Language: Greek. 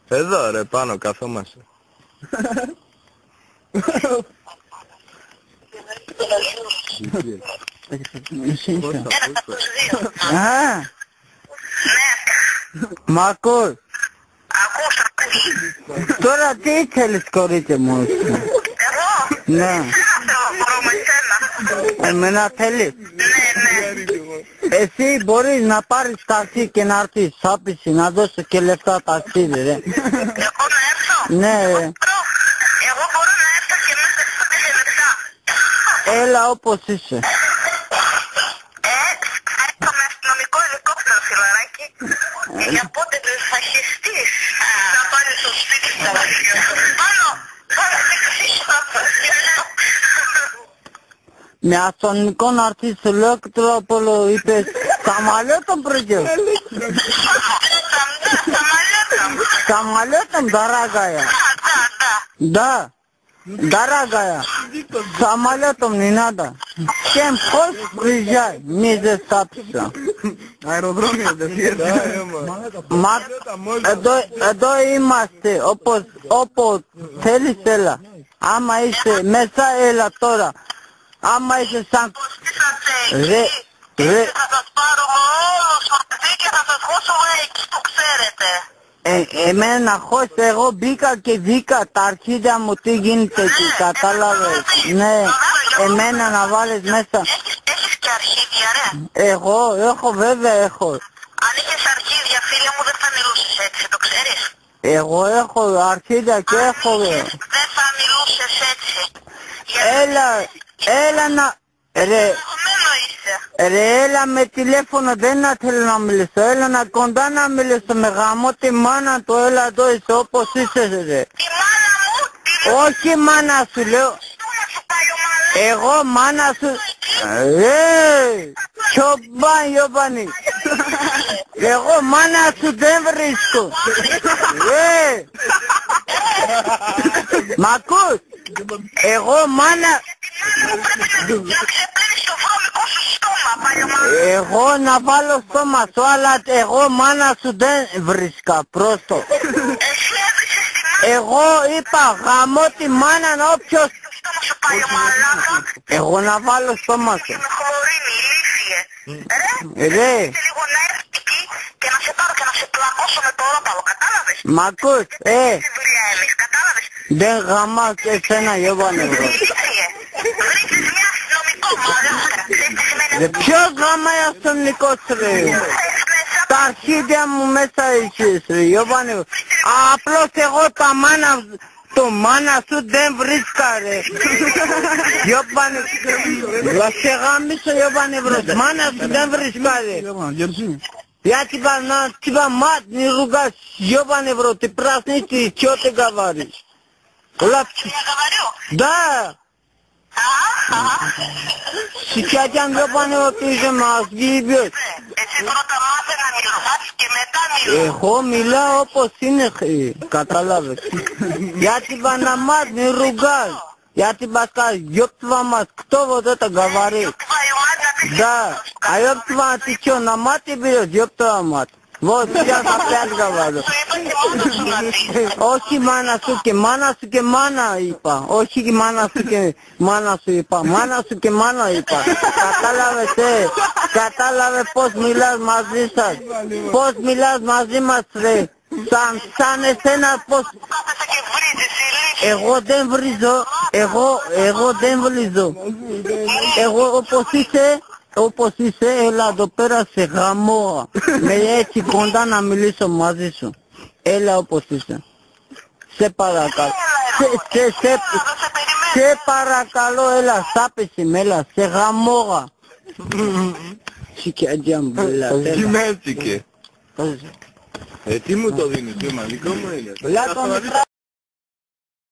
Εδώ ρε πάνω καθόμαστε. Μ' ακούς? Τώρα τι ήθελες κορίτσι μου? Εγώ? Ναι. Εσένα θέλω, μπορώ με εσένα. Εμένα θέλεις? Ναι. Εσύ μπορείς να πάρεις ταξί και να έρθεις σάπιση να δώσω και λεφτά ταξίδι ρε. Εγώ να έρθω? Ναι ρε. Εγώ μπορώ να έρθω και μέσα σε 5 λεπτά. Έλα όπως είσαι. Θα με αστυνομικό ελικόπτερο φιλαράκι. Για πότε τους φασιστείς θα πάνε στο σπίτι σου. Πάνω Με αστυνομικό να έρθεις στο Ηλεκτρόπολο είπες самолетом придешь? Самолетом, дорогая? Да. Дорогая, самолетом не надо. Чем хочешь приезжай, мы здесь стапся. Αεροδρόμιο δεν Εδώ είμαστε, όπως θέλεις έλα. Άμα είσαι μέσα έλα τώρα. Άμα είσαι σαν... Ρε, θα σας πάρουμε όλους μαζί και θα σας χώσουμε εκεί που ξέρετε. Εμένα χως, εγώ μπήκα και βγήκα τα αρχίδια μου τι γίνεται εκεί, κατάλαβες. Ναι, εμένα να βάλεις μέσα. Έχεις και αρχίδια ρε? Εγώ, έχω βέβαια έχω. Αν είχες αρχίδια φίλε μου δεν θα μιλούσες έτσι, το ξέρεις? Εγώ έχω αρχίδια και έχω... Δεν θα μιλούσες έτσι. Έλα να... Ρε, έλα με τηλέφωνο, δεν θέλω να μιλήσω. Έλα να κοντά να μιλήσω με γαμώ τη μάνα του, έλα εδώ είσαι όπως είσαι ρε. Τη μάνα μου, όχι μάνα σου λέω. Εγώ μάνα σου... Τσομπάν Ιωβάνι. Εγώ μάνα σου δεν βρίσκω. Μ' ακούς? Εγώ μάνα... Εγώ να βάλω στόμα σου, αλλά εγώ μάνα σου δεν βρίσκα, πρόστο. Εγώ είπα γαμώ τη μάνα όποιος... Εγώ να βάλω στόμα σου. Ρε. Και να σε πάρω και να σε πλακώσω με το όροπαλο, κατάλαβες? Μ' ακούς? Κατάλαβες? Δεν γαμάς εσένα Ιωβάνι μπρο. Βρήκες μια αστυνομικό μαλάκα. Ποιος γαμάει αστυνομικός ρε? Τα αρχίδια μου μέσα έχεις ρε Ιωβάνι. Απλώς εγώ τα μάνα... Το μάνα σου δεν βρίσκα ρε. Ιωβάνι. Θα σε γαμίσω Ιωβάνι μπρο. Μάνα σου δεν βρίσκα ρε. Я тебя мать не ругать, ёбаный в рот, ты проснись, чё ты говоришь? Я говорю? Да. Сейчас я ёбаный вот ты же мозги ебёшь. Εσύ πρώτα μάθε να μιλάς και μετά μιλάς. Εγώ μιλάω όπως είναι, κατάλαβες. Я тебя на мать не ругать. Я тебя скажу, ёб твою мать, кто вот это говорит? Да, а ёб твою, ты чё, на мать ты берешь, ёб твою мать? Вот, сейчас опять говорю. Όχι μάνα σου και μάνα είπα. Όχι μάνα σου και μάνα σου είπα. Μάνα σου και μάνα είπα. Κατάλαβες κατάλαβε πως μιλάς μαζί σας. Πως μιλάς μαζί μας ρε. Σαν εσένα πως... Εγώ δεν βρίζω. Εγώ δεν βρίζω. Εγώ όπως είσαι, έλα εδώ πέρα σε γαμώ. Με έτσι κοντά να μιλήσω μαζί σου. Έλα όπως είσαι. Σε παρακαλώ. Σε παρακαλώ, έλα, σάπεση με, έλα, σε γαμώγα. Σικιατζιά μου, έλα. Κυμέστηκε. Τι μου το δίνεις, δικό μου είναι.